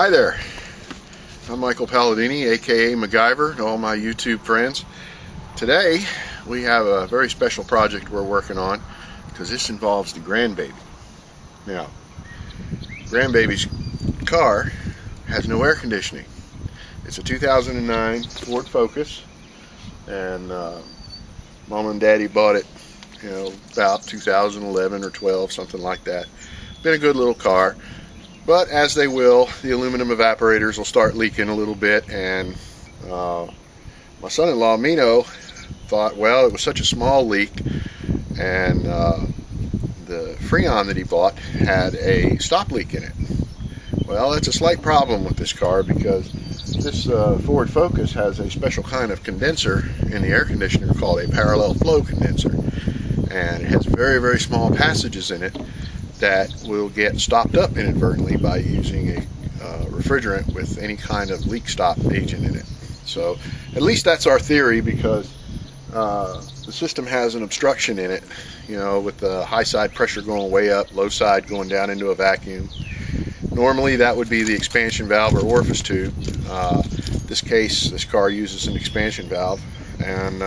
Hi there, I'm Michael Palladini, aka MacGyver, to all my YouTube friends. Today we have a very special project we're working on because this involves the GrandBaby. Now, GrandBaby's car has no air conditioning. It's a 2009 Ford Focus, and Mom and Daddy bought it, about 2011 or 12, something like that. Been a good little car. But as they will, the aluminum evaporators will start leaking a little bit, and my son-in-law Mino thought, well, it was such a small leak, and the Freon that he bought had a stop leak in it. Well, that's a slight problem with this car because this Ford Focus has a special kind of condenser in the air conditioner called a parallel flow condenser, and it has very, very small passages in it that will get stopped up inadvertently by using a refrigerant with any kind of leak stop agent in it. So at least that's our theory, because the system has an obstruction in it, with the high side pressure going way up, low side going down into a vacuum. Normally that would be the expansion valve or orifice tube. This case, this car uses an expansion valve, and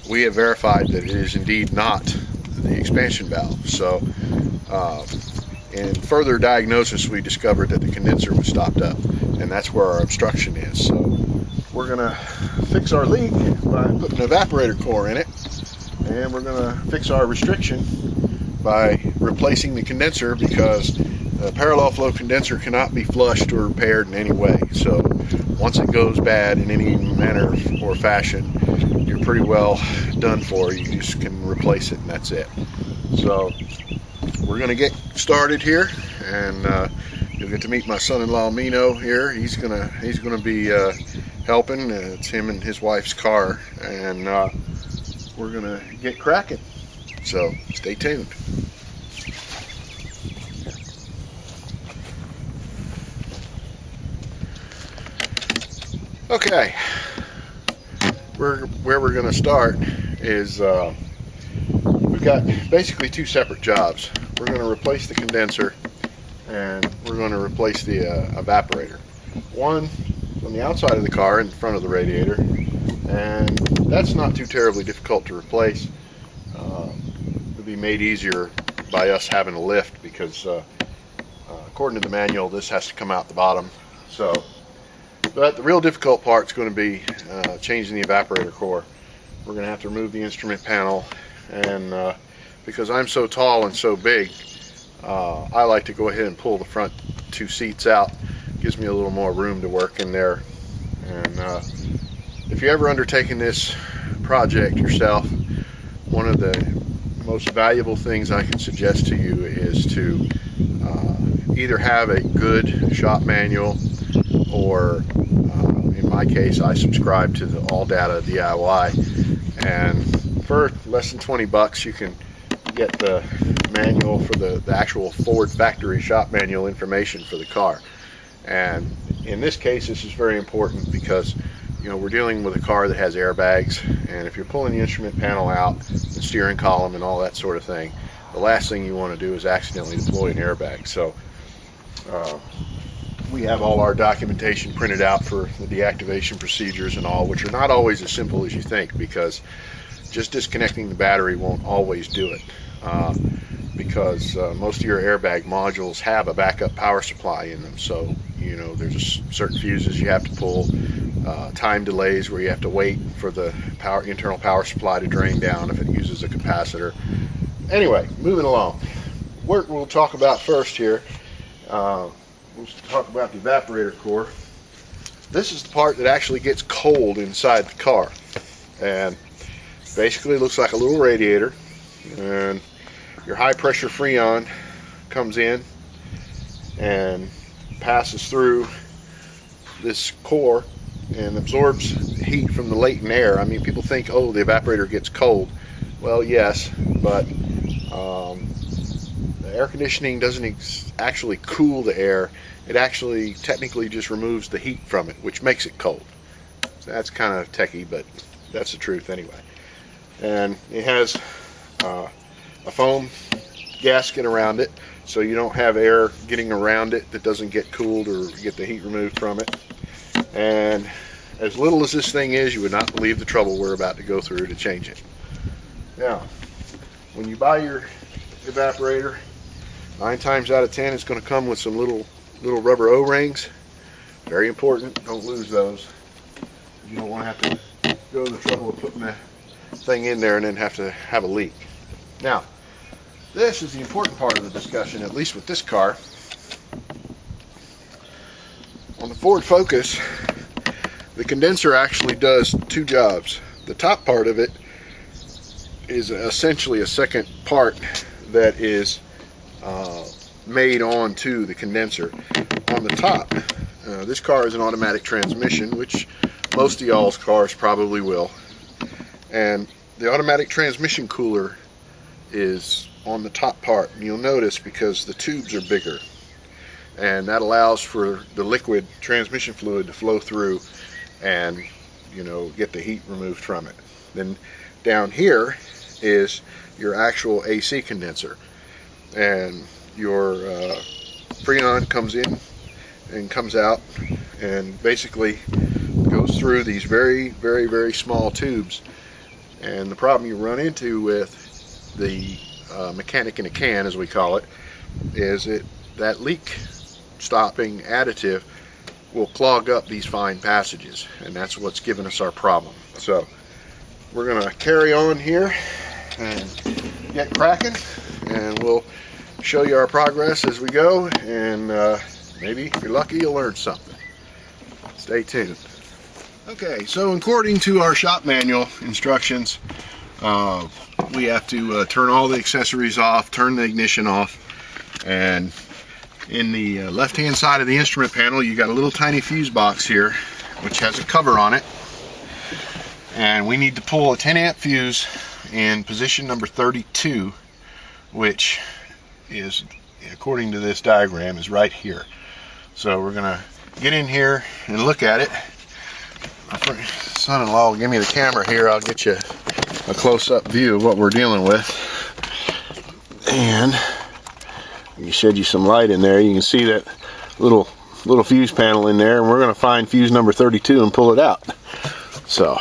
we have verified that it is indeed not the expansion valve. So in further diagnosis, we discovered that the condenser was stopped up, and that's where our obstruction is. So we're going to fix our leak by putting an evaporator core in it, and we're going to fix our restriction by replacing the condenser, because the parallel flow condenser cannot be flushed or repaired in any way. So once it goes bad in any manner or fashion, you're pretty well done for. You just can replace it, and that's it. So we're going to get started here, and you'll get to meet my son-in-law Mino here. He's gonna be helping. It's him and his wife's car, and we're gonna get cracking. So stay tuned. Okay, where we're gonna start is we've got basically two separate jobs. We're going to replace the condenser, and we're going to replace the evaporator. One on the outside of the car in front of the radiator, and that's not too terribly difficult to replace. It'll be made easier by us having a lift, because according to the manual, this has to come out the bottom. But the real difficult part is going to be changing the evaporator core. We're going to have to remove the instrument panel, and because I'm so tall and so big, I like to go ahead and pull the front two seats out. Gives me a little more room to work in there. And if you're ever undertaking this project yourself, one of the most valuable things I can suggest to you is to either have a good shop manual, or in my case, I subscribe to the All Data DIY, and for less than 20 bucks you can get the manual for the actual Ford factory shop manual information for the car. And in this case, this is very important because we're dealing with a car that has airbags, and if you're pulling the instrument panel out, the steering column and all that sort of thing, the last thing you want to do is accidentally deploy an airbag. So we have all our documentation printed out for the deactivation procedures and all, which are not always as simple as you think, because just disconnecting the battery won't always do it, because most of your airbag modules have a backup power supply in them. So there's certain fuses you have to pull, time delays where you have to wait for the internal power supply to drain down if it uses a capacitor. Anyway, moving along, what we'll talk about first here, we'll talk about the evaporator core. This is the part that actually gets cold inside the car, and basically looks like a little radiator, and your high pressure Freon comes in and passes through this core and absorbs heat from the latent air. I mean, people think, oh, the evaporator gets cold. Well, yes, but the air conditioning doesn't actually cool the air. It actually technically just removes the heat from it, which makes it cold. So that's kind of techie, but that's the truth anyway. And it has a foam gasket around it, so you don't have air getting around it that doesn't get cooled or get the heat removed from it. And as little as this thing is, you would not believe the trouble we're about to go through to change it. Now, when you buy your evaporator, 9 times out of 10 it's going to come with some little rubber O-rings. Very important, don't lose those. You don't want to have to go to the trouble of putting the thing in there and then have to have a leak. Now, this is the important part of the discussion, at least with this car. On the Ford Focus, the condenser actually does 2 jobs. The top part of it is essentially a second part that is made onto the condenser. On the top, this car is an automatic transmission, which most of y'all's cars probably will. And the automatic transmission cooler is on the top part, and you'll notice because the tubes are bigger, and that allows for the liquid transmission fluid to flow through and, you know, get the heat removed from it. Then down here is your actual AC condenser, and your Freon comes in and comes out and basically goes through these very small tubes. And the problem you run into with the mechanic in a can, as we call it, is that leak stopping additive will clog up these fine passages, and that's what's given us our problem. So we're going to carry on here and get cracking, and we'll show you our progress as we go, and maybe if you're lucky you'll learn something. Stay tuned. Okay, so according to our shop manual instructions, we have to turn all the accessories off, turn the ignition off, and in the left hand side of the instrument panel you got a little tiny fuse box here which has a cover on it, and we need to pull a 10 amp fuse in position number 32, which is, according to this diagram, is right here. So we're gonna get in here and look at it. My son-in-law will give me the camera here. I'll get you a close-up view of what we're dealing with. And you shed you some light in there. You can see that little fuse panel in there, and we're going to find fuse number 32 and pull it out. So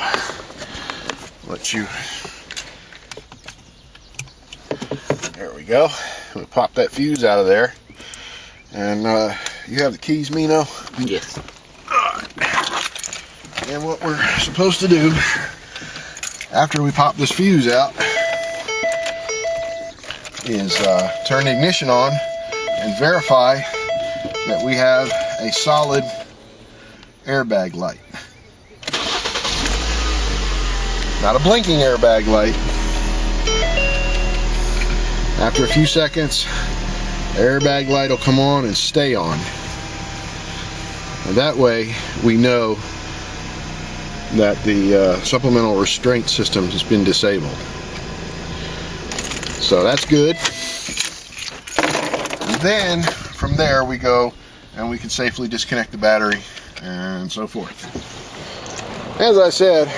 there we go. We'll pop that fuse out of there. And you have the keys, Mino? Yes. And what we're supposed to do after we pop this fuse out is turn the ignition on and verify that we have a solid airbag light. Not a blinking airbag light. After a few seconds, the airbag light will come on and stay on. And that way we know that the supplemental restraint system has been disabled. So that's good. And then from there we go and we can safely disconnect the battery and so forth. As I said,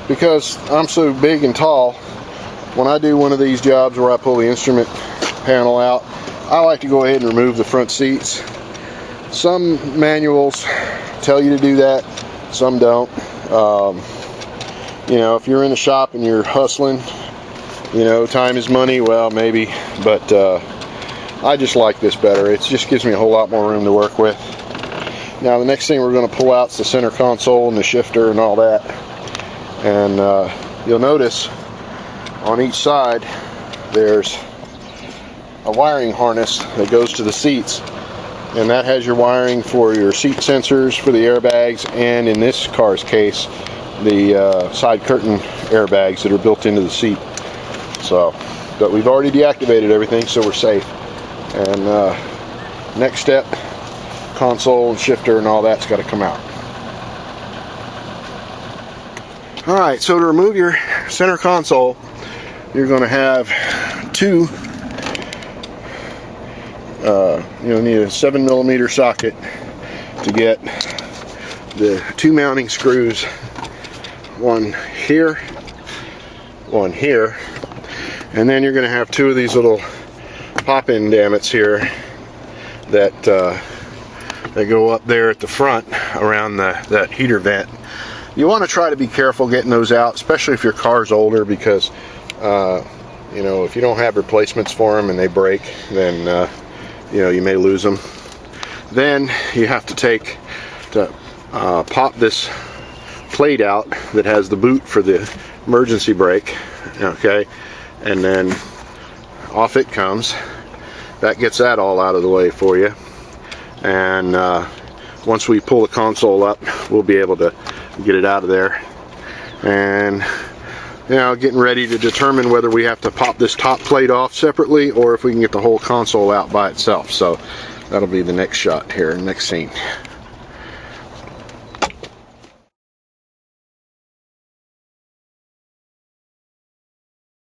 because I'm so big and tall, when I do one of these jobs where I pull the instrument panel out, I like to go ahead and remove the front seats. Some manuals tell you to do that, some don't. You know, if you're in the shop and you're hustling, you know, time is money, well, maybe, but I just like this better. It just gives me a whole lot more room to work with. Now the next thing we're going to pull out is the center console and the shifter and all that. And you'll notice on each side there's a wiring harness that goes to the seats, and that has your wiring for your seat sensors for the airbags, and in this car's case the side curtain airbags that are built into the seat. So, but we've already deactivated everything, so we're safe. And next step, console and shifter and all that's got to come out. Alright, so to remove your center console, you're going to have two, you'll need a 7mm socket to get the two mounting screws, one here, and then you're going to have two of these little pop-in dammits here that they go up there at the front around that heater vent. You want to try to be careful getting those out, especially if your car's older, because you know, if you don't have replacements for them and they break, then you know, you may lose them. Then you have to pop this plate out that has the boot for the emergency brake, okay, and then off it comes. That gets that all out of the way for you, and once we pull the console up, we'll be able to get it out of there. And you know, getting ready to determine whether we have to pop this top plate off separately or if we can get the whole console out by itself. So that'll be the next shot here, next scene.